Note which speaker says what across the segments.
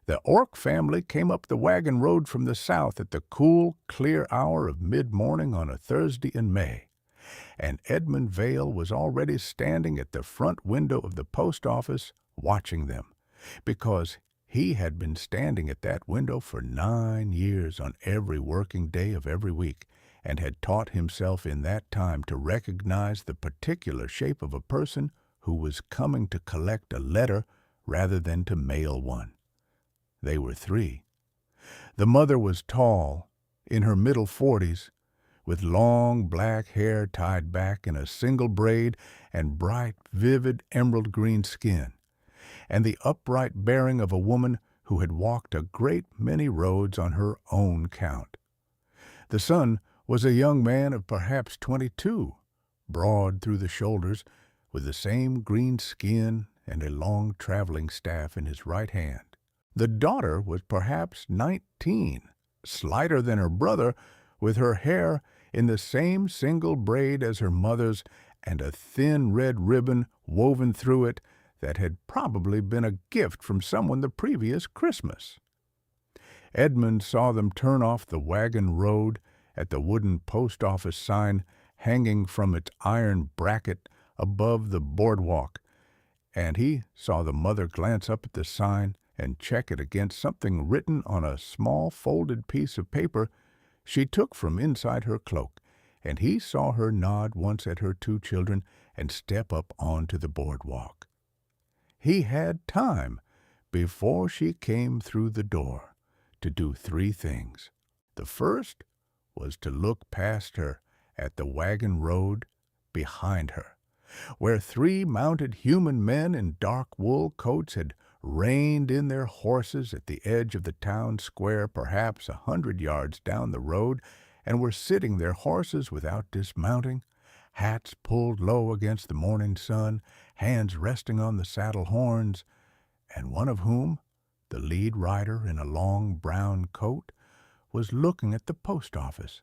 Speaker 1: The Ork family came up the wagon road from the south at the cool, clear hour of mid-morning on a Thursday in May, and Edmund Vale was already standing at the front window of the post office watching them, because he had been standing at that window for 9 years on every working day of every week, and had taught himself in that time to recognize the particular shape of a person who was coming to collect a letter rather than to mail one. They were three. The mother was tall, in her middle 40s, with long black hair tied back in a single braid and bright, vivid emerald green skin, and the upright bearing of a woman who had walked a great many roads on her own count. The son was a young man of perhaps 22, broad through the shoulders, with the same green skin and a long traveling staff in his right hand. The daughter was perhaps 19, slighter than her brother, with her hair in the same single braid as her mother's and a thin red ribbon woven through it that had probably been a gift from someone the previous Christmas. Edmund saw them turn off the wagon road at the wooden post office sign hanging from its iron bracket above the boardwalk, and he saw the mother glance up at the sign and check it against something written on a small folded piece of paper she took from inside her cloak, and he saw her nod once at her two children and step up onto the boardwalk. He had time, before she came through the door, to do 3 things. The first was to look past her at the wagon road behind her, where 3 mounted human men in dark wool coats had reined in their horses at the edge of the town square perhaps 100 yards down the road, and were sitting their horses without dismounting, hats pulled low against the morning sun, hands resting on the saddle horns, and one of whom, the lead rider in a long brown coat, was looking at the post office.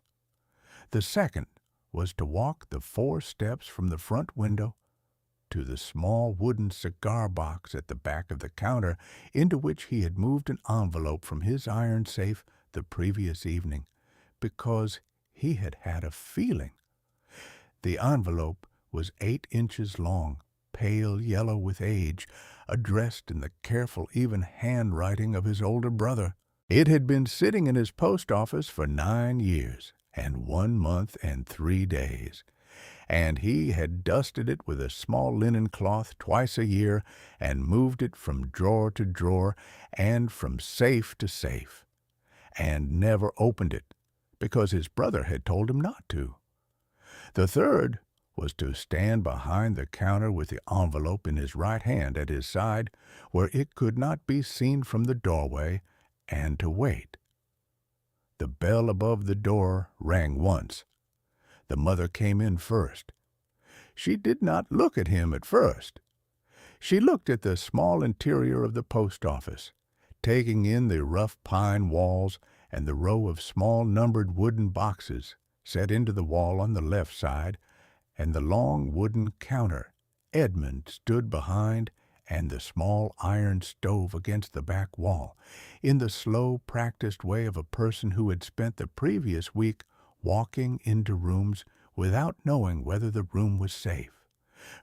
Speaker 1: The second was to walk the 4 steps from the front window to the small wooden cigar box at the back of the counter, into which he had moved an envelope from his iron safe the previous evening, because he had had a feeling. The envelope was 8 inches long, pale yellow with age, addressed in the careful, even handwriting of his older brother. It had been sitting in his post office for 9 years, and 1 month and 3 days, and he had dusted it with a small linen cloth twice a year, and moved it from drawer to drawer, and from safe to safe, and never opened it, because his brother had told him not to. The third was to stand behind the counter with the envelope in his right hand at his side, where it could not be seen from the doorway, and to wait. The bell above the door rang once. The mother came in first. She did not look at him at first. She looked at the small interior of the post office, taking in the rough pine walls and the row of small numbered wooden boxes set into the wall on the left side, and the long wooden counter Edmund stood behind, and the small iron stove against the back wall, in the slow, practiced way of a person who had spent the previous week walking into rooms without knowing whether the room was safe.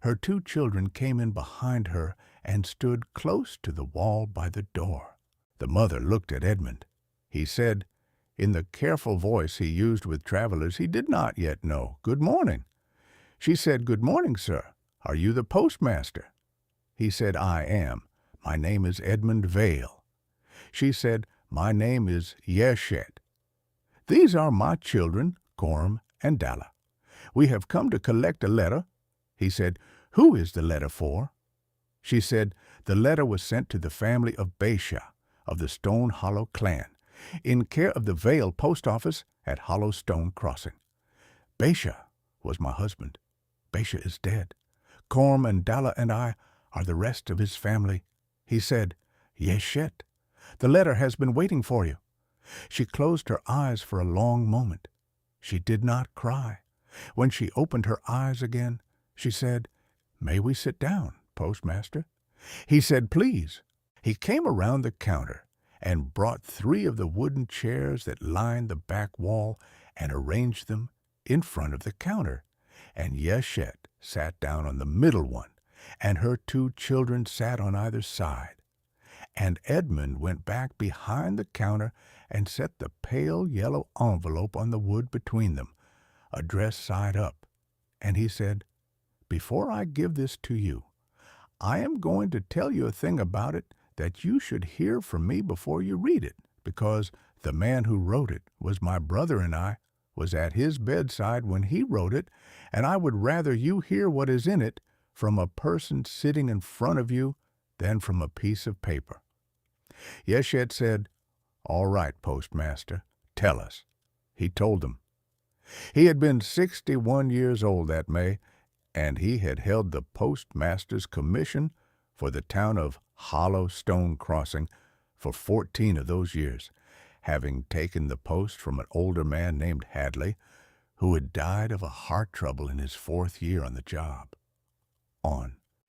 Speaker 1: Her 2 children came in behind her and stood close to the wall by the door. The mother looked at Edmund. He said, in the careful voice he used with travelers he did not yet know, "Good morning." She said, "Good morning, sir. Are you the postmaster?" He said, "I am. My name is Edmund Vale." She said, "My name is Yeshet. These are my children, Gorm and Dalla. We have come to collect a letter." He said, "Who is the letter for?" She said, "The letter was sent to the family of Baisha, of the Stone Hollow clan, in care of the Vale post office at Hollow Stone Crossing. Baisha was my husband. Baisha is dead. Gorm and Dalla and I are the rest of his family." He said, "Yeshet, the letter has been waiting for you." She closed her eyes for a long moment. She did not cry. When she opened her eyes again, she said, "May we sit down, postmaster?" He said, "Please." He came around the counter and brought 3 of the wooden chairs that lined the back wall and arranged them in front of the counter. And Yeshet sat down on the middle one, and her 2 children sat on either side. And Edmund went back behind the counter and set the pale yellow envelope on the wood between them, addressed side up. And he said, "Before I give this to you, I am going to tell you a thing about it that you should hear from me before you read it, because the man who wrote it was my brother, and I was at his bedside when he wrote it, and I would rather you hear what is in it from a person sitting in front of you than from a piece of paper." Yeshet said, "All right, postmaster, tell us." He told them. He had been 61 years old that May, and he had held the postmaster's commission for the town of Hollow Stone Crossing for 14 of those years, having taken the post from an older man named Hadley, who had died of a heart trouble in his 4th year on the job.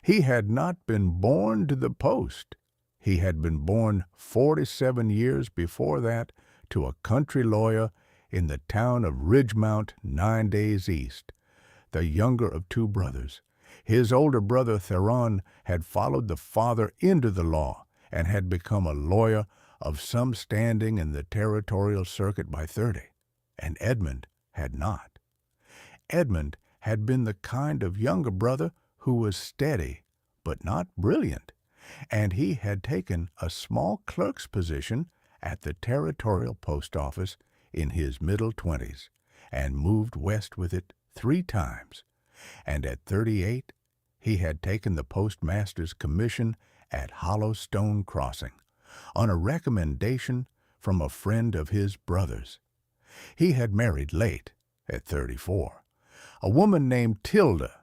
Speaker 1: He had not been born to the post. He had been born 47 years before that to a country lawyer in the town of Ridgemount, 9 days east, the younger of 2 brothers. His older brother Theron had followed the father into the law and had become a lawyer of some standing in the territorial circuit by 30, and Edmund had not. Edmund had been the kind of younger brother who was steady but not brilliant, and he had taken a small clerk's position at the territorial post office in his middle 20s and moved west with it 3 times, and at 38 he had taken the postmaster's commission at Hollow Stone Crossing on a recommendation from a friend of his brother's. He had married late, at 34, a woman named Tilda,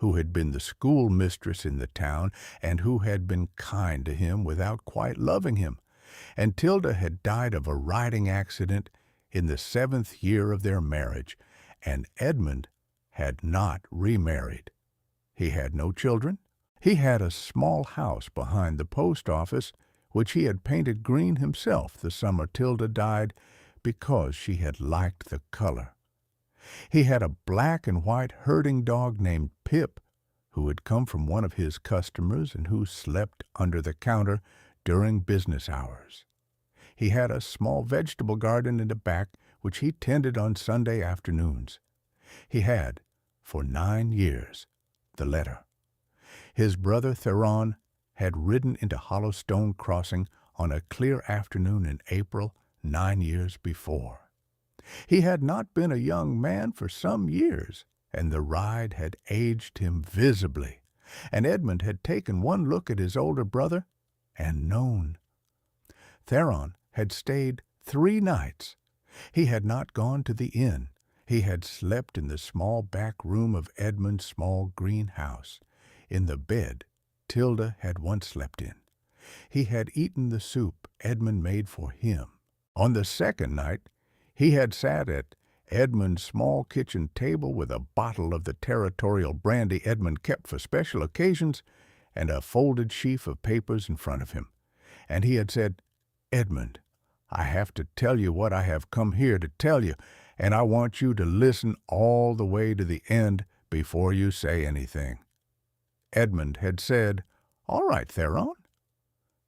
Speaker 1: who had been the schoolmistress in the town and who had been kind to him without quite loving him, and Tilda had died of a riding accident in the 7th year of their marriage, and Edmund had not remarried. He had no children. He had a small house behind the post office, which he had painted green himself the summer Tilda died, because she had liked the color. He had a black and white herding dog named Pip, who had come from one of his customers and who slept under the counter during business hours. He had a small vegetable garden in the back, which he tended on Sunday afternoons. He had, for 9 years, the letter. His brother Theron had ridden into Hollow Stone Crossing on a clear afternoon in April 9 years before. He had not been a young man for some years, and the ride had aged him visibly, and Edmund had taken one look at his older brother and known. Theron had stayed 3 nights. He had not gone to the inn. He had slept in the small back room of Edmund's small green house, in the bed Tilda had once slept in. He had eaten the soup Edmund made for him. On the 2nd night, he had sat at Edmund's small kitchen table with a bottle of the territorial brandy Edmund kept for special occasions and a folded sheaf of papers in front of him. And he had said, "Edmund, I have to tell you what I have come here to tell you, and I want you to listen all the way to the end before you say anything." Edmund had said, "All right, Theron."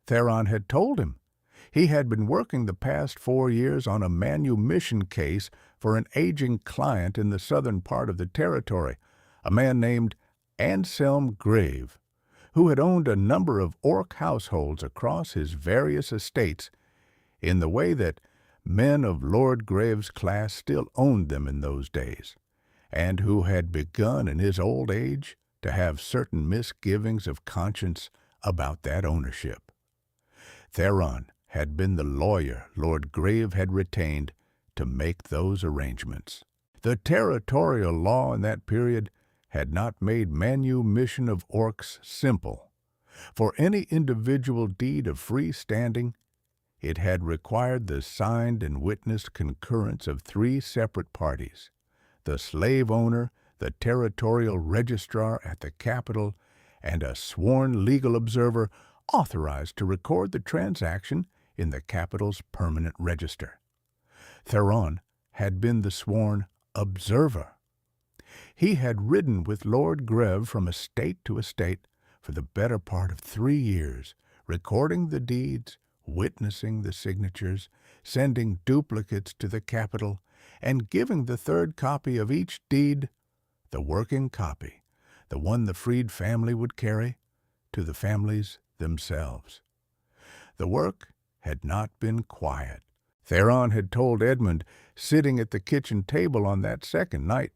Speaker 1: Theron had told him. He had been working the past 4 years on a manumission case for an aging client in the southern part of the territory, a man named Anselm Grave, who had owned a number of Orc households across his various estates in the way that men of Lord Grave's class still owned them in those days, and who had begun in his old age to have certain misgivings of conscience about that ownership. Theron had been the lawyer Lord Grave had retained to make those arrangements. The territorial law in that period had not made manumission of orcs simple. For any individual deed of free standing, it had required the signed and witnessed concurrence of 3 separate parties: the slave owner, the territorial registrar at the capital, and a sworn legal observer authorized to record the transaction in the capital's permanent register. Theron had been the sworn observer. He had ridden with Lord Greve from estate to estate for the better part of 3 years, recording the deeds, witnessing the signatures, sending duplicates to the capital, and giving the third copy of each deed, the working copy, the one the freed family would carry, to the families themselves. The work had not been quiet. Theron had told Edmund, sitting at the kitchen table on that second night,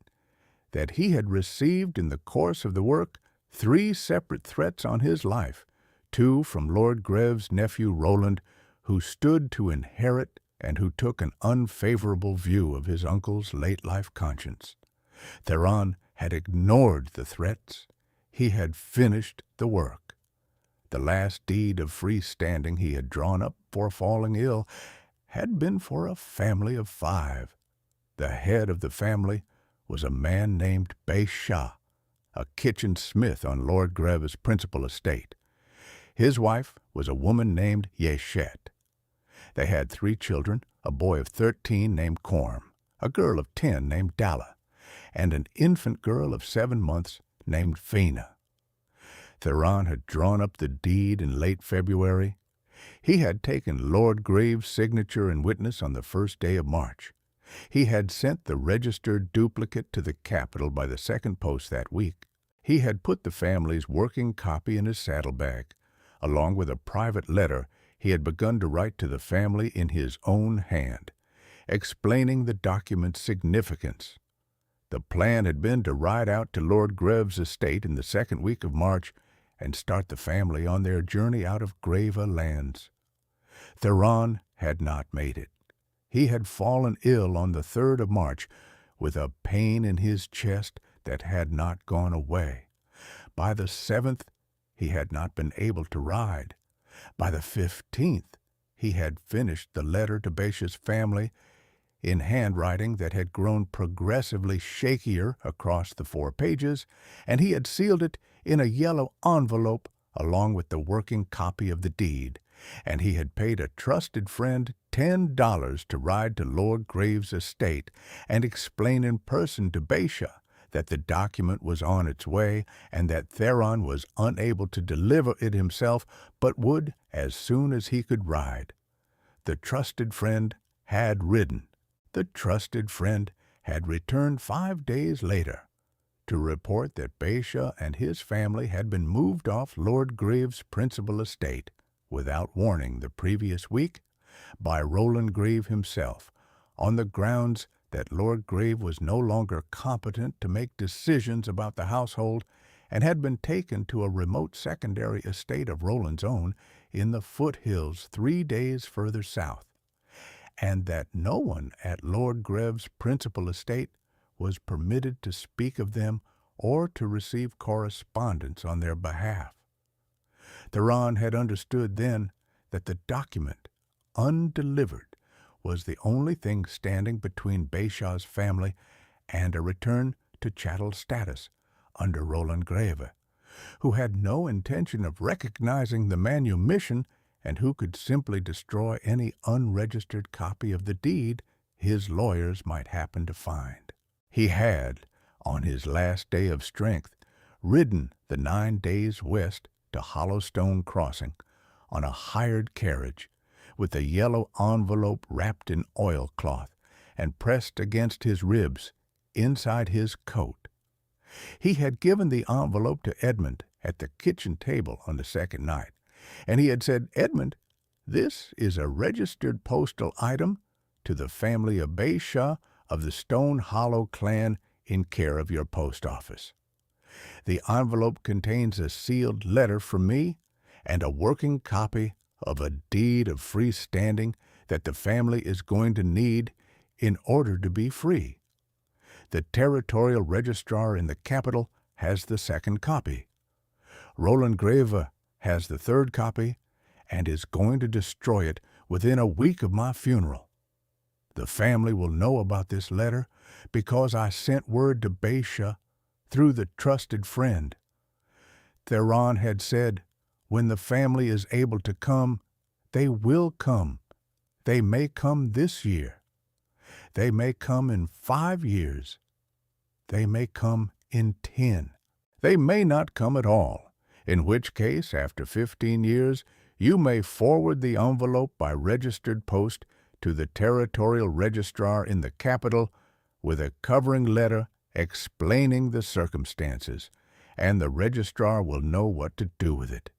Speaker 1: that he had received in the course of the work 3 separate threats on his life, 2 from Lord Greve's nephew Roland, who stood to inherit and who took an unfavorable view of his uncle's late-life conscience. Theron had ignored the threats. He had finished the work. The last deed of freestanding he had drawn up before falling ill had been for a family of 5. The head of the family was a man named Baisha, a kitchen smith on Lord Greve's principal estate. His wife was a woman named Yeshet. They had 3 children, a boy of 13 named Corm, a girl of 10 named Dalla, and an infant girl of 7 months named Fina. Theron had drawn up the deed in late February. He had taken Lord Greve's signature and witness on the first day of March. He had sent the registered duplicate to the capital by the second post that week. He had put the family's working copy in his saddlebag. Along with a private letter he had begun to write to the family in his own hand, explaining the document's significance. The plan had been to ride out to Lord Greve's estate in the second week of March and start the family on their journey out of Greve lands. Theron had not made it. He had fallen ill on the 3rd of March with a pain in his chest that had not gone away. By the 7th, he had not been able to ride. By the 15th, he had finished the letter to Baisha's family in handwriting that had grown progressively shakier across the 4 pages, and he had sealed it in a yellow envelope along with the working copy of the deed, and he had paid a trusted friend $10 to ride to Lord Greve's estate and explain in person to Baisha that the document was on its way and that Theron was unable to deliver it himself, but would as soon as he could ride. The trusted friend had ridden. The trusted friend had returned 5 days later to report that Baisha and his family had been moved off Lord Greve's principal estate without warning the previous week by Roland Greve himself, on the grounds that Lord Greve was no longer competent to make decisions about the household and had been taken to a remote secondary estate of Roland's own in the foothills 3 days further south, and that no one at Lord Greve's principal estate was permitted to speak of them or to receive correspondence on their behalf. Theron had understood then that the document, undelivered, was the only thing standing between Baisha's family and a return to chattel status under Roland Greve, who had no intention of recognizing the manumission and who could simply destroy any unregistered copy of the deed his lawyers might happen to find. He had, on his last day of strength, ridden the 9 days west to Hollowstone Crossing on a hired carriage, with a yellow envelope wrapped in oilcloth and pressed against his ribs inside his coat. He had given the envelope to Edmund at the kitchen table on the second night, and he had said, "Edmund, this is a registered postal item to the family of Baisha of the Stone Hollow clan in care of your post office. The envelope contains a sealed letter from me and a working copy of a deed of freestanding that the family is going to need in order to be free. The territorial registrar in the capital has the second copy. Roland Greve has the third copy and is going to destroy it within a week of my funeral. The family will know about this letter because I sent word to Baisha through the trusted friend. Theron had said, when the family is able to come, They will come. They may come this year. They may come in 5 years. They may come in 10. They may not come at all, in which case, after 15 years, you may forward the envelope by registered post to the territorial registrar in the capital with a covering letter explaining the circumstances, and the registrar will know what to do with it.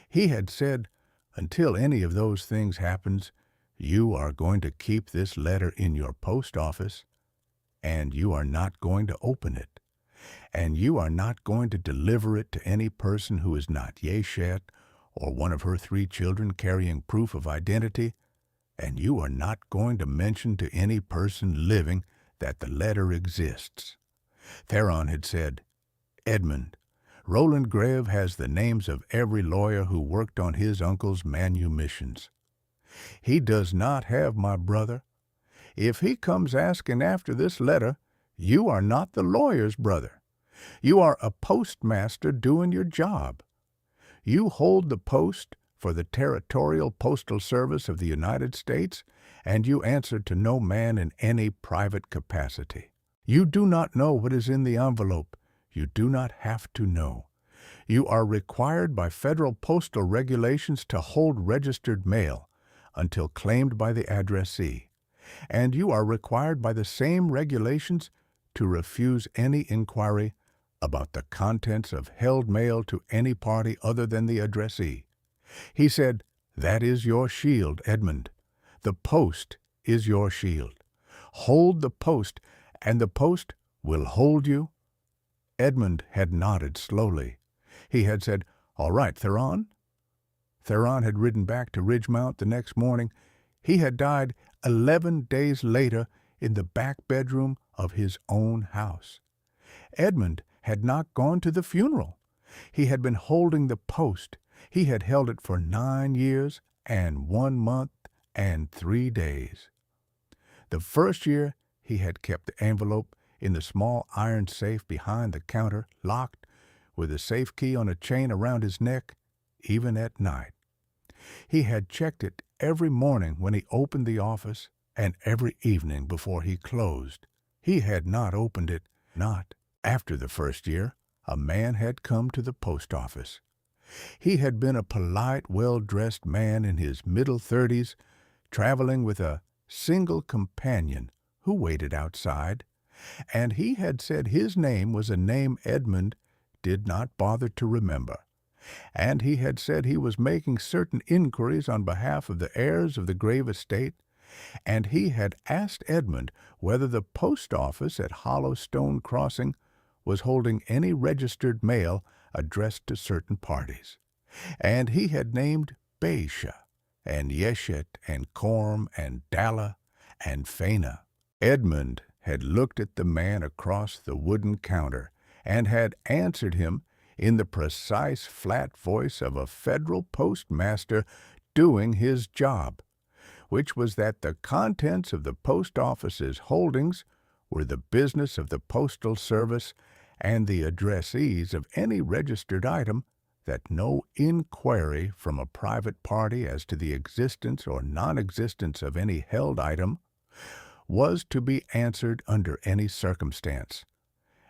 Speaker 1: He had said, until any of those things happens, you are going to keep this letter in your post office, and you are not going to open it, and you are not going to deliver it to any person who is not Yeshet or one of her 3 children carrying proof of identity, and you are not going to mention to any person living that the letter exists. Theron had said, Edmund, Roland Greve has the names of every lawyer who worked on his uncle's manumissions. He does not have my brother. If he comes asking after this letter, you are not the lawyer's brother. You are a postmaster doing your job. You hold the post for the Territorial Postal Service of the United States, and you answer to no man in any private capacity. You do not know what is in the envelope. You do not have to know. You are required by federal postal regulations to hold registered mail until claimed by the addressee, and you are required by the same regulations to refuse any inquiry about the contents of held mail to any party other than the addressee. He said, that is your shield, Edmund. The post is your shield. Hold the post, and the post will hold you. Edmund had nodded slowly. He had said, all right, Theron. Theron had ridden back to Ridgemount the next morning. He had died 11 days later in the back bedroom of his own house. Edmund had not gone to the funeral. He had been holding the post. He had held it for 9 years and 1 month and 3 days. The first year he had kept the envelope in the small iron safe behind the counter, locked, with the safe key on a chain around his neck, even at night. He had checked it every morning when he opened the office and every evening before he closed. He had not opened it, not. After the first year, a man had come to the post office. He had been a polite, well-dressed man in his middle 30s, traveling with a single companion who waited outside, and he had said his name was a name Edmund did not bother to remember, and he had said he was making certain inquiries on behalf of the heirs of the Grave estate, and he had asked Edmund whether the post office at Hollowstone Crossing was holding any registered mail addressed to certain parties, and he had named Baisha, and Yeshet, and Korm, and Dalla, and Fena. Edmund had looked at the man across the wooden counter and had answered him in the precise flat voice of a federal postmaster doing his job, which was that the contents of the post office's holdings were the business of the Postal Service and the addressees of any registered item, that no inquiry from a private party as to the existence or non-existence of any held item was to be answered under any circumstance,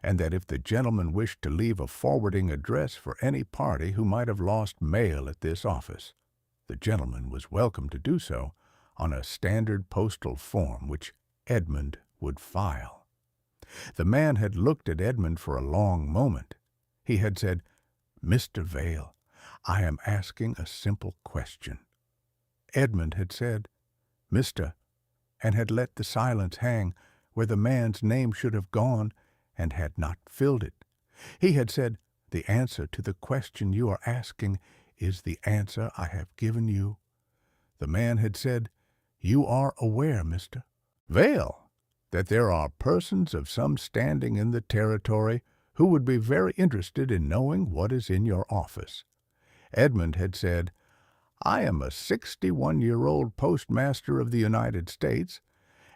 Speaker 1: and that if the gentleman wished to leave a forwarding address for any party who might have lost mail at this office, the gentleman was welcome to do so on a standard postal form which Edmund would file. The man had looked at Edmund for a long moment. He had said, Mr. Vale, I am asking a simple question. Edmund had said, Mr., and had let the silence hang where the man's name should have gone and had not filled it. He had said, the answer to the question you are asking is the answer I have given you. The man had said, you are aware, Mr. Vale, that there are persons of some standing in the territory who would be very interested in knowing what is in your office. Edmund had said, I am a 61-year-old postmaster of the United States,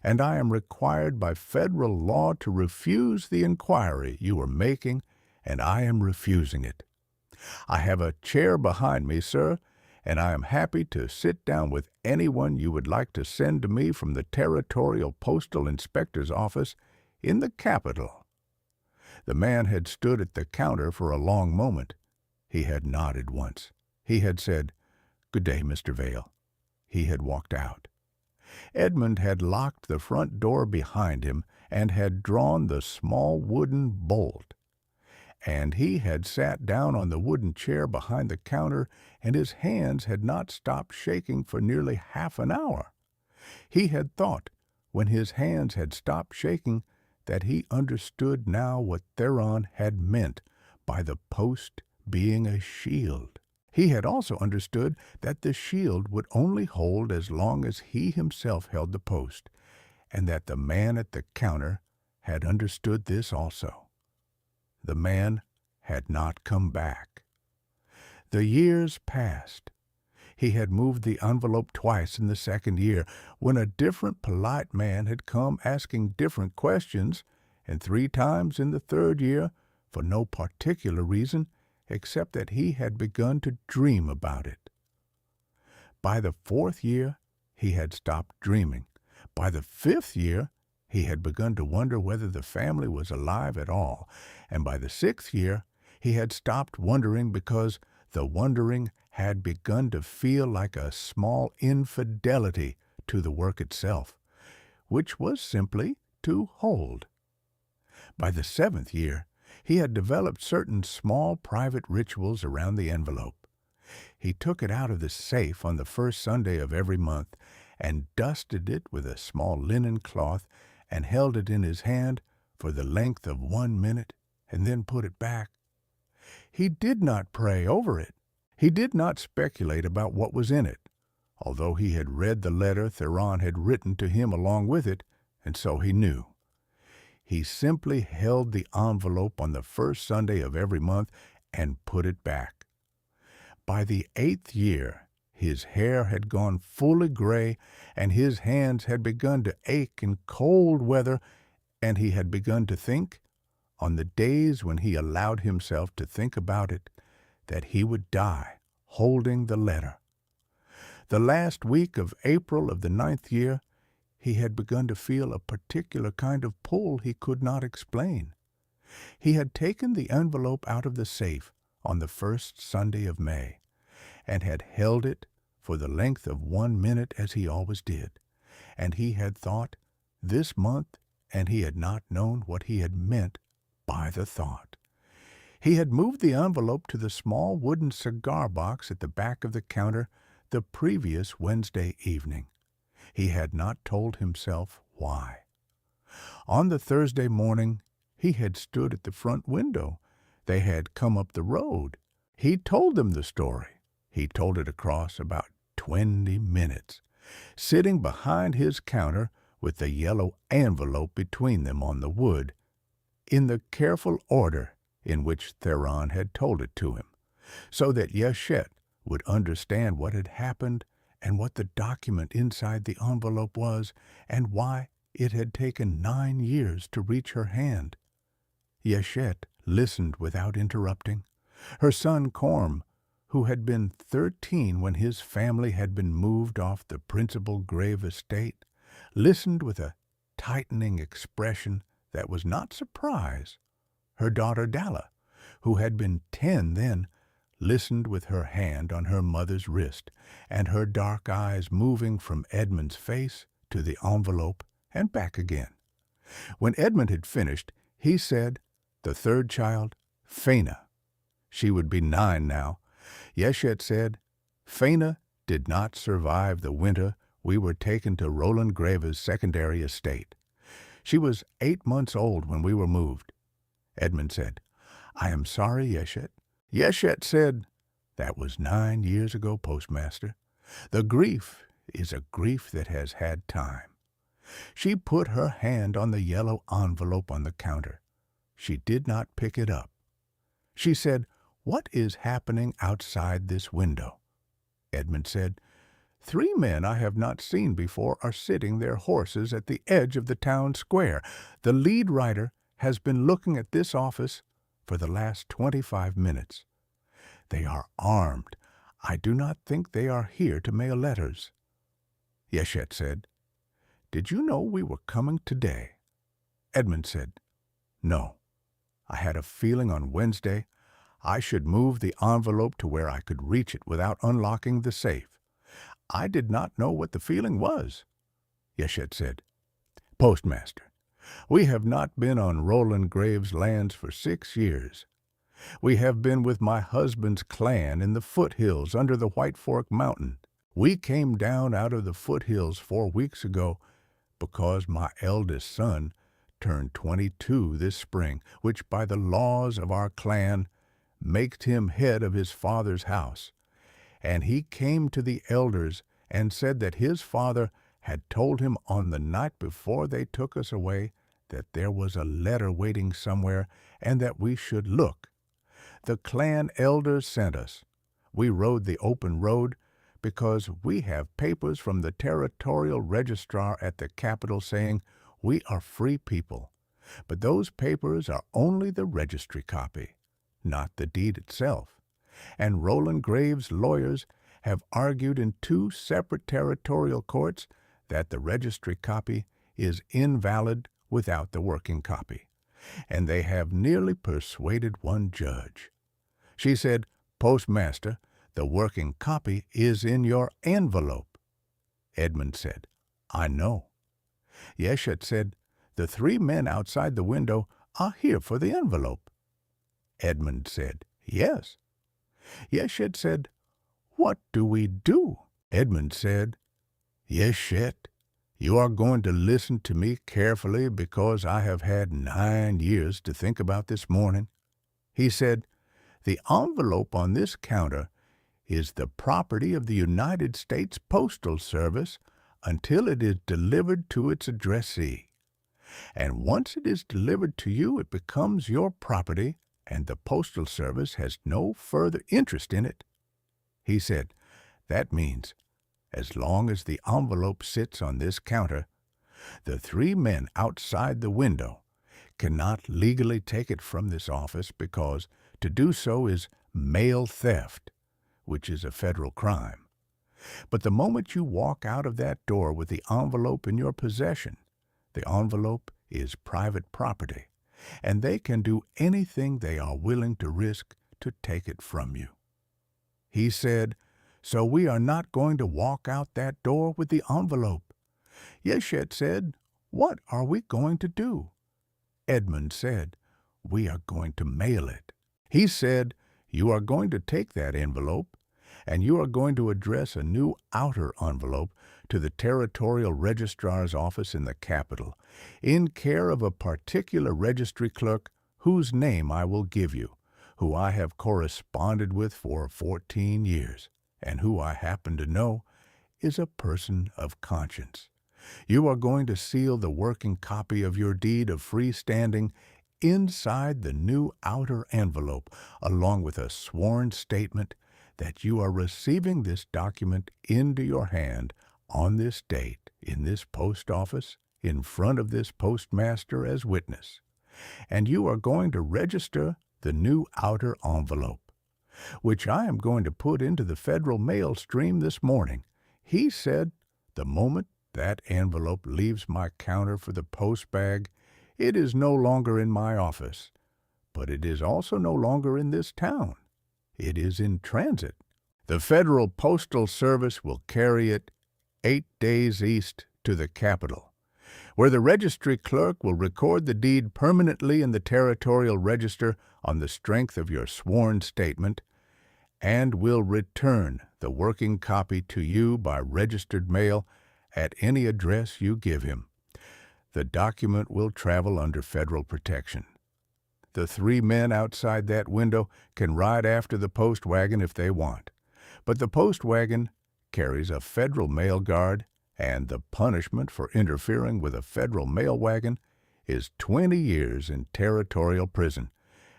Speaker 1: and I am required by federal law to refuse the inquiry you are making, and I am refusing it. I have a chair behind me, sir, and I am happy to sit down with anyone you would like to send to me from the Territorial Postal Inspector's office in the capital." The man had stood at the counter for a long moment. He had nodded once. He had said, "Good day, Mr. Vale." He had walked out. Edmund had locked the front door behind him and had drawn the small wooden bolt. And he had sat down on the wooden chair behind the counter, and his hands had not stopped shaking for nearly half an hour. He had thought, when his hands had stopped shaking, that he understood now what Theron had meant by the post being a shield. He had also understood that the shield would only hold as long as he himself held the post, and that the man at the counter had understood this also. The man had not come back. The years passed. He had moved the envelope twice in the second year, when a different polite man had come asking different questions, and 3 times in the third year, for no particular reason, except that he had begun to dream about it. By the 4th year, he had stopped dreaming. By the 5th year, he had begun to wonder whether the family was alive at all, and by the 6th year, he had stopped wondering because the wondering had begun to feel like a small infidelity to the work itself, which was simply to hold. By the 7th year, he had developed certain small private rituals around the envelope. He took it out of the safe on the first Sunday of every month and dusted it with a small linen cloth and held it in his hand for the length of 1 minute and then put it back. He did not pray over it. He did not speculate about what was in it, although he had read the letter Theron had written to him along with it, and so he knew. He simply held the envelope on the first Sunday of every month and put it back. By the 8th year, his hair had gone fully gray, and his hands had begun to ache in cold weather, and he had begun to think, on the days when he allowed himself to think about it, that he would die holding the letter. The last week of April of the 9th year, he had begun to feel a particular kind of pull he could not explain. He had taken the envelope out of the safe on the first Sunday of May, and had held it for the length of 1 minute as he always did, and he had thought this month, and he had not known what he had meant by the thought. He had moved the envelope to the small wooden cigar box at the back of the counter the previous Wednesday evening. He had not told himself why. On the Thursday morning, he had stood at the front window. They had come up the road. He told them the story. He told it across about 20 minutes, sitting behind his counter with the yellow envelope between them on the wood, in the careful order in which Theron had told it to him, so that Yeshet would understand what had happened and what the document inside the envelope was, and why it had taken 9 years to reach her hand. Yeshet listened without interrupting. Her son Corm, who had been 13 when his family had been moved off the principal grave estate, listened with a tightening expression that was not surprise. Her daughter Dalla, who had been 10 then, listened with her hand on her mother's wrist, and her dark eyes moving from Edmund's face to the envelope and back again. When Edmund had finished, he said, the third child, Faina. She would be 9 now. Yeshet said, Faina did not survive the winter we were taken to Roland Grave's secondary estate. She was 8 months old when we were moved. Edmund said, I am sorry, Yeshet. Yeshet said, that was 9 years ago, postmaster. The grief is a grief that has had time. She put her hand on the yellow envelope on the counter. She did not pick it up. She said, what is happening outside this window? Edmund said, 3 men I have not seen before are sitting their horses at the edge of the town square. The lead writer has been looking at this office for the last 25 minutes. They are armed. I do not think they are here to mail letters. Yeshet said, Did you know we were coming today? Edmund said, No. I had a feeling on Wednesday I should move the envelope to where I could reach it without unlocking the safe. I did not know what the feeling was. Yeshet said, Postmaster, we have not been on Roland Graves' lands for 6 years. We have been with my husband's clan in the foothills under the White Fork Mountain. We came down out of the foothills 4 weeks ago because my eldest son turned 22 this spring, which by the laws of our clan makes him head of his father's house. And he came to the elders and said that his father had told him on the night before they took us away that there was a letter waiting somewhere and that we should look. The clan elders sent us. We rode the open road because we have papers from the territorial registrar at the Capitol saying we are free people. But those papers are only the registry copy, not the deed itself. And Roland Graves' lawyers have argued in 2 separate territorial courts that the registry copy is invalid without the working copy. And they have nearly persuaded one judge. She said, Postmaster, the working copy is in your envelope. Edmund said, I know. Yeshet said, the 3 men outside the window are here for the envelope. Edmund said, Yes. Yeshet said, What do we do? Edmund said, Yeshet, you are going to listen to me carefully because I have had 9 years to think about this morning. He said, The envelope on this counter is the property of the United States Postal Service until it is delivered to its addressee. And once it is delivered to you, it becomes your property, and the Postal Service has no further interest in it. He said, That means, as long as the envelope sits on this counter, the 3 men outside the window cannot legally take it from this office because to do so is mail theft, which is a federal crime. But the moment you walk out of that door with the envelope in your possession, the envelope is private property, and they can do anything they are willing to risk to take it from you. He said, So we are not going to walk out that door with the envelope. Yeshet said, What are we going to do? Edmund said, We are going to mail it. He said, You are going to take that envelope, and you are going to address a new outer envelope to the Territorial Registrar's office in the Capitol, in care of a particular registry clerk whose name I will give you, who I have corresponded with for 14 years, and who I happen to know is a person of conscience. You are going to seal the working copy of your deed of freestanding inside the new outer envelope, along with a sworn statement that you are receiving this document into your hand on this date in this post office in front of this postmaster as witness. And you are going to register the new outer envelope, which I am going to put into the federal mail stream this morning. He said, the moment that envelope leaves my counter for the post bag, it is no longer in my office, but it is also no longer in this town. It is in transit. The Federal Postal Service will carry it 8 days east to the Capitol, where the registry clerk will record the deed permanently in the Territorial Register on the strength of your sworn statement, and will return the working copy to you by registered mail at any address you give him. The document will travel under federal protection. The 3 men outside that window can ride after the post wagon if they want, but the post wagon carries a federal mail guard, and the punishment for interfering with a federal mail wagon is 20 years in territorial prison,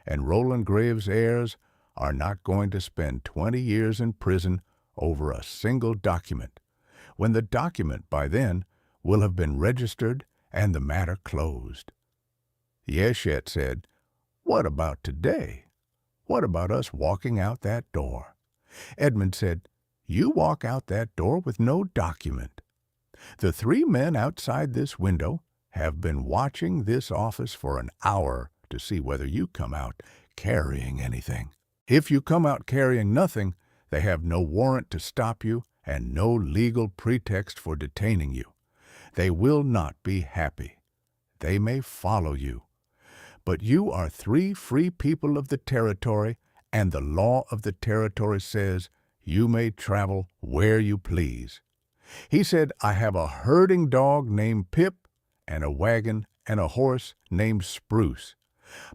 Speaker 1: and Roland Graves' heirs are not going to spend 20 years in prison over a single document, when the document by then will have been registered and the matter closed. Yeshet said, What about today? What about us walking out that door? Edmund said, "You walk out that door with no document. The three men outside this window have been watching this office for an hour to see whether you come out carrying anything. If you come out carrying nothing, they have no warrant to stop you and no legal pretext for detaining you. They will not be happy. They may follow you. But you are three free people of the territory, and the law of the territory says you may travel where you please." He said, "I have a herding dog named Pip, and a wagon and a horse named Spruce.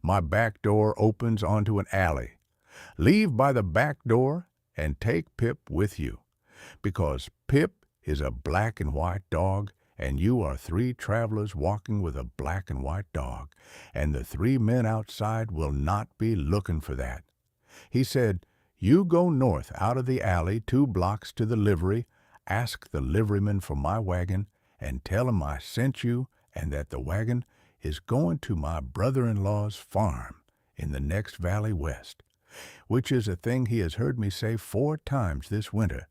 Speaker 1: My back door opens onto an alley. Leave by the back door and take Pip with you, because Pip is a black and white dog, and you are three travelers walking with a black and white dog, and the three men outside will not be looking for that." He said, "You go north out of the alley 2 blocks to the livery, ask the liveryman for my wagon, and tell him I sent you and that the wagon is going to my brother-in-law's farm in the next valley west, which is a thing he has heard me say 4 times this winter,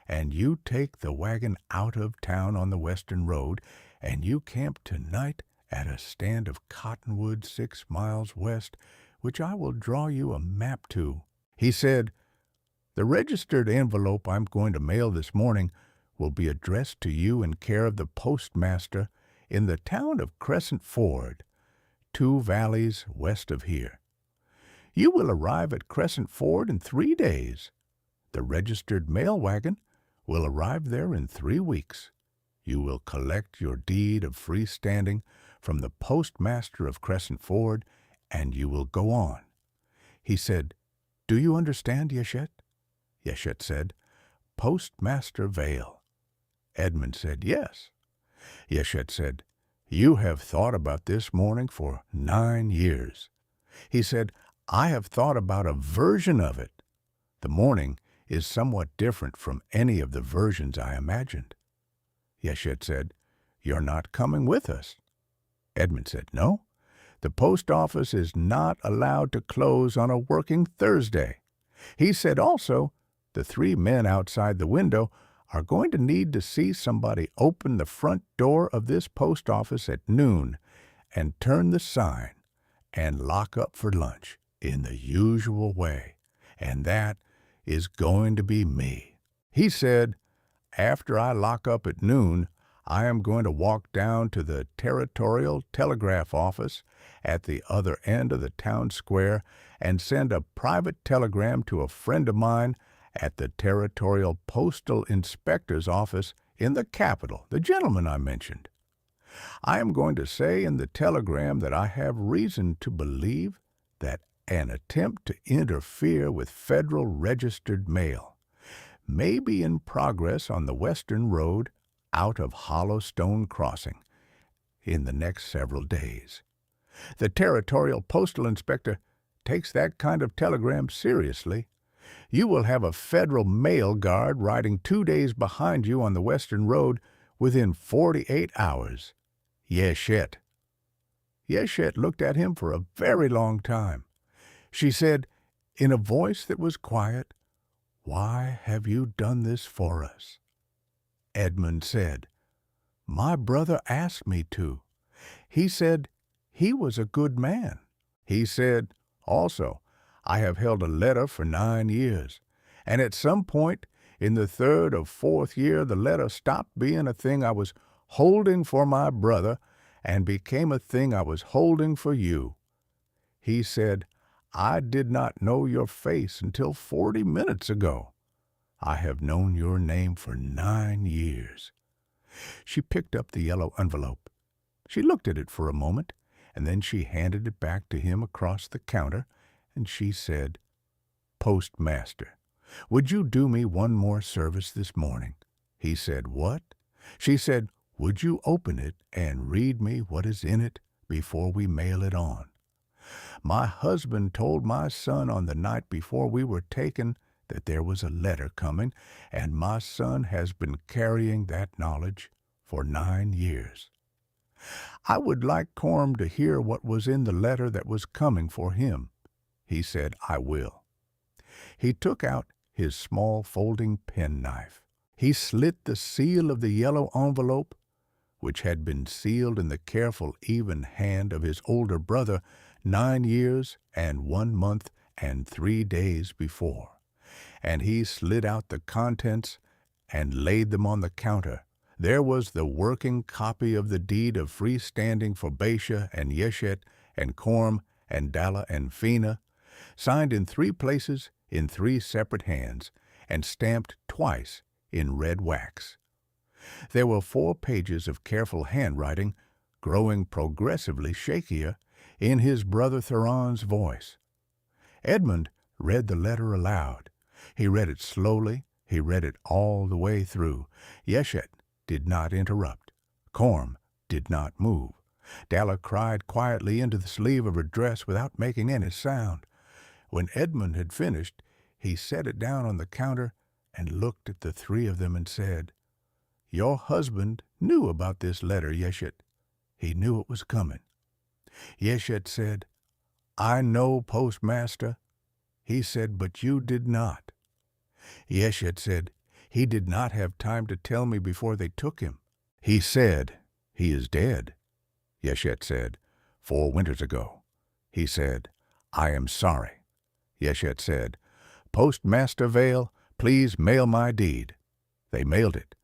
Speaker 1: and you take the wagon out of town on the western road, and you camp tonight at a stand of cottonwood 6 miles west, which I will draw you a map to." He said, "The registered envelope I'm going to mail this morning will be addressed to you in care of the postmaster in the town of Crescent Ford, 2 valleys west of here. You will arrive at Crescent Ford in 3 days. The registered mail wagon will arrive there in 3 weeks. You will collect your deed of freestanding from the postmaster of Crescent Ford, and you will go on." He said, "Do you understand, Yeshet?" Yeshet said, "Postmaster Vale." Edmund said, "Yes." Yeshet said, "You have thought about this morning for 9 years. He said, "I have thought about a version of it. The morning is somewhat different from any of the versions I imagined." Yeshet said, "You're not coming with us." Edmund said, "No. The post office is not allowed to close on a working Thursday." He said also, "The 3 men outside the window are going to need to see somebody open the front door of this post office at noon and turn the sign and lock up for lunch in the usual way, and that is going to be me." He said, "After I lock up at noon, I am going to walk down to the Territorial Telegraph Office at the other end of the town square and send a private telegram to a friend of mine at the Territorial Postal Inspector's office in the capital, the gentleman I mentioned. I am going to say in the telegram that I have reason to believe that an attempt to interfere with federal registered mail may be in progress on the western road out of Hollowstone Crossing in the next several days. The Territorial Postal Inspector takes that kind of telegram seriously. You will have a federal mail guard riding 2 days behind you on the western road within 48 hours. Yeshet." Yeshet looked at him for a very long time. She said, in a voice that was quiet, "Why have you done this for us?" Edmund said, "My brother asked me to. He said he was a good man." He said, also, "I have held a letter for 9 years, and at some point in the 3rd or 4th year the letter stopped being a thing I was holding for my brother and became a thing I was holding for you." He said, "I did not know your face until 40 minutes ago. I have known your name for 9 years." She picked up the yellow envelope. She looked at it for a moment, and then she handed it back to him across the counter, and she said, "Postmaster, would you do me one more service this morning?" He said, "What?" She said, "Would you open it and read me what is in it before we mail it on? My husband told my son on the night before we were taken that there was a letter coming, and my son has been carrying that knowledge for 9 years. I would like Corm to hear what was in the letter that was coming for him." He said, "I will." He took out his small folding penknife. He slit the seal of the yellow envelope, which had been sealed in the careful, even hand of his older brother 9 years and 1 month and 3 days before, and he slid out the contents and laid them on the counter. There was the working copy of the deed of freestanding for Baisha and Yeshet and Korm and Dalla and Fina, signed in 3 places in 3 separate hands and stamped twice in red wax. There were 4 pages of careful handwriting, growing progressively shakier, in his brother Theron's voice. Edmund read the letter aloud. He read it slowly. He read it all the way through. Yeshet did not interrupt. Korm did not move. Dalla cried quietly into the sleeve of her dress without making any sound. When Edmund had finished, he set it down on the counter and looked at the 3 of them and said, "Your husband knew about this letter, Yeshet. He knew it was coming." Yeshet said, "I know, postmaster." He said, "But you did not." Yeshet said, "He did not have time to tell me before they took him." He said, "He is dead." Yeshet said, "4 winters ago." He said, "I am sorry." Yeshet said, "Postmaster Vale, please mail my deed." They mailed it.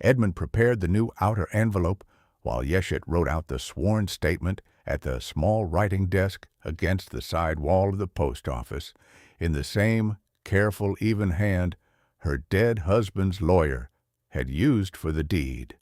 Speaker 1: Edmund prepared the new outer envelope, while Yeshet wrote out the sworn statement at the small writing desk against the side wall of the post office, in the same careful, even hand her dead husband's lawyer had used for the deed.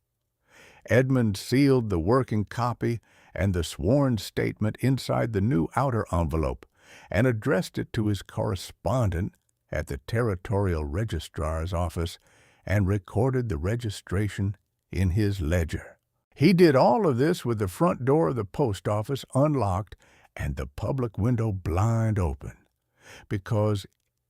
Speaker 1: Edmund sealed the working copy and the sworn statement inside the new outer envelope and addressed it to his correspondent at the territorial registrar's office and recorded the registration in his ledger. He did all of this with the front door of the post office unlocked and the public window blind open, because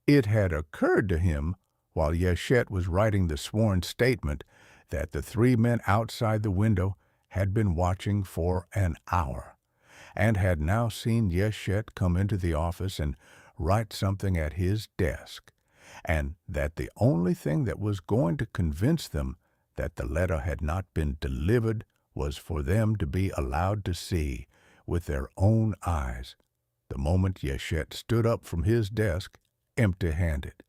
Speaker 1: it had occurred to him while Yeshet was writing the sworn statement that the 3 men outside the window had been watching for an hour and had now seen Yeshet come into the office and write something at his desk, and that the only thing that was going to convince them that the letter had not been delivered was for them to be allowed to see, with their own eyes, the moment Yeshet stood up from his desk, empty-handed.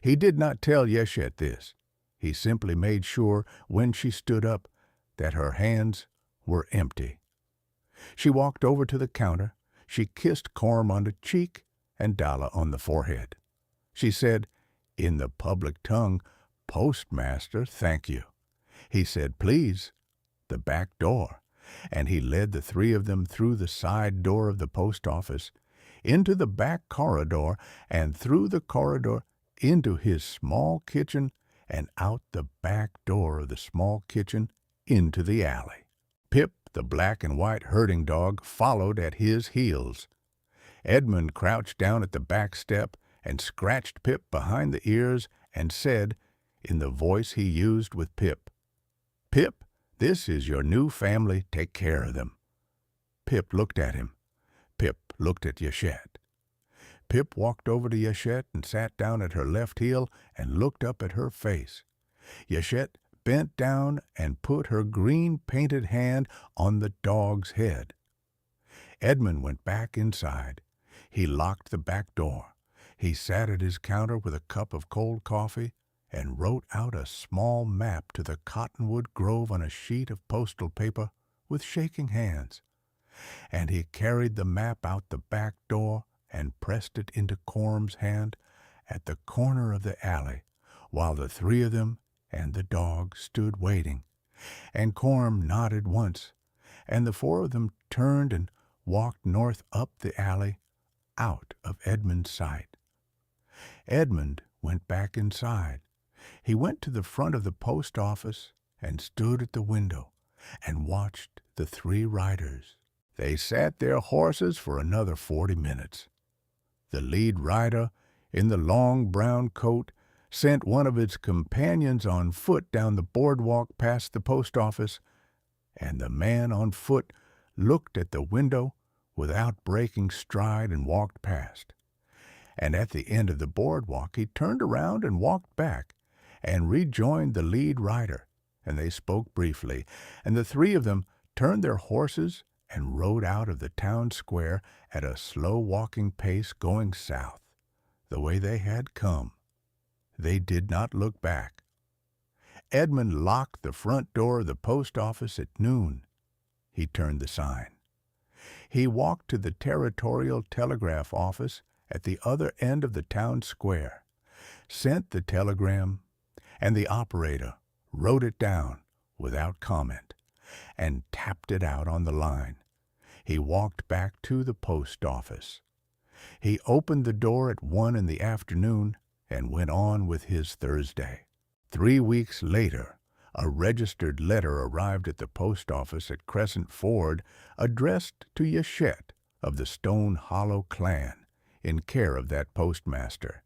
Speaker 1: He did not tell Yeshet this. He simply made sure, when she stood up, that her hands were empty. She walked over to the counter. She kissed Korm on the cheek and Dalla on the forehead. She said, in the public tongue, "Postmaster, thank you." He said, "Please," the back door, and he led the 3 of them through the side door of the post office, into the back corridor, and through the corridor into his small kitchen, and out the back door of the small kitchen into the alley. Pip, the black and white herding dog, followed at his heels. Edmund crouched down at the back step and scratched Pip behind the ears and said, in the voice he used with Pip, "Pip, this is your new family. Take care of them." Pip looked at him. Pip looked at Yeshet. Pip walked over to Yeshet and sat down at her left heel and looked up at her face. Yeshet bent down and put her green-painted hand on the dog's head. Edmund went back inside. He locked the back door. He sat at his counter with a cup of cold coffee and wrote out a small map to the cottonwood grove on a sheet of postal paper with shaking hands. And he carried the map out the back door and pressed it into Korm's hand at the corner of the alley, while the 3 of them and the dog stood waiting. And Korm nodded once, and the 4 of them turned and walked north up the alley, out of Edmund's sight. Edmund went back inside. He went to the front of the post office and stood at the window and watched the 3 riders. They sat their horses for another 40 minutes. The lead rider, in the long brown coat, sent one of its companions on foot down the boardwalk past the post office, and the man on foot looked at the window without breaking stride and walked past. And at the end of the boardwalk he turned around and walked back and rejoined the lead rider, and they spoke briefly, and the three of them turned their horses and rode out of the town square at a slow walking pace going south, the way they had come. They did not look back. Edmund locked the front door of the post office at noon. He turned the sign. He walked to the territorial telegraph office at the other end of the town square, sent the telegram, and the operator wrote it down without comment and tapped it out on the line. He walked back to the post office. He opened the door at 1 in the afternoon and went on with his Thursday. 3 weeks later, a registered letter arrived at the post office at Crescent Ford addressed to Yeshett of the Stone Hollow clan, in care of that postmaster,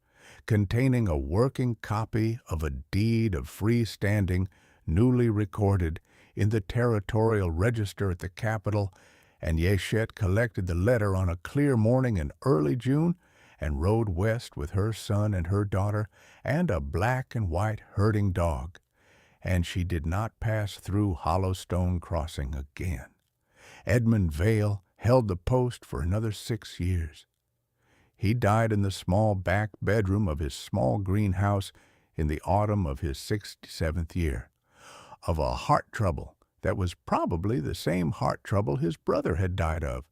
Speaker 1: containing a working copy of a deed of freestanding, newly recorded in the territorial register at the capital, and Yeshett collected the letter on a clear morning in early June and rode west with her son and her daughter and a black and white herding dog, and she did not pass through Hollowstone Crossing again. Edmund Vale held the post for another 6 years. He died in the small back bedroom of his small greenhouse in the autumn of his 67th year, of a heart trouble that was probably the same heart trouble his brother had died of,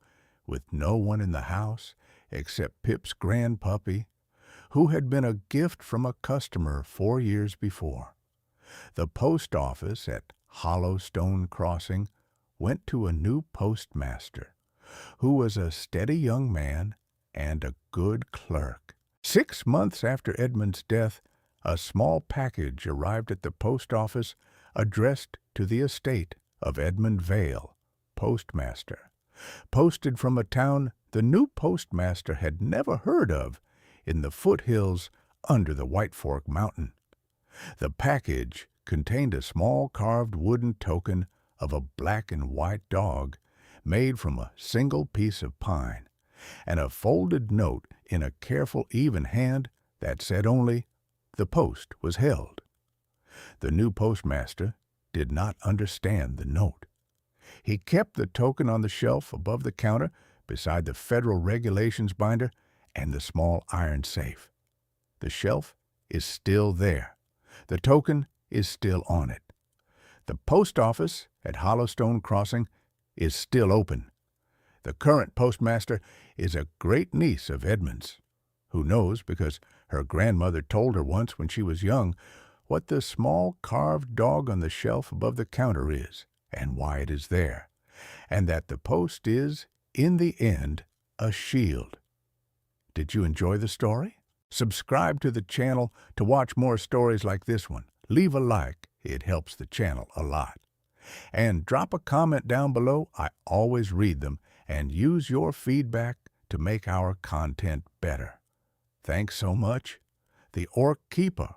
Speaker 1: with no one in the house except Pip's grandpuppy, who had been a gift from a customer 4 years before. The post office at Hollowstone Crossing went to a new postmaster, who was a steady young man and a good clerk. 6 months after Edmund's death, a small package arrived at the post office addressed to the estate of Edmund Vale, postmaster, posted from a town the new postmaster had never heard of in the foothills under the White Fork Mountain. The package contained a small carved wooden token of a black and white dog made from a single piece of pine, and a folded note in a careful, even hand that said only, "The post was held." The new postmaster did not understand the note. He kept the token on the shelf above the counter beside the Federal Regulations binder and the small iron safe. The shelf is still there. The token is still on it. The post office at Hollowstone Crossing is still open. The current postmaster is a great-niece of Edmund's, who knows, because her grandmother told her once when she was young, what the small carved dog on the shelf above the counter is, and why it is there, and that the post is, in the end, a shield. Did you enjoy the story? Subscribe to the channel to watch more stories like this one. Leave a like, it helps the channel a lot. And drop a comment down below, I always read them, and use your feedback to make our content better. Thanks so much. The Orc Keeper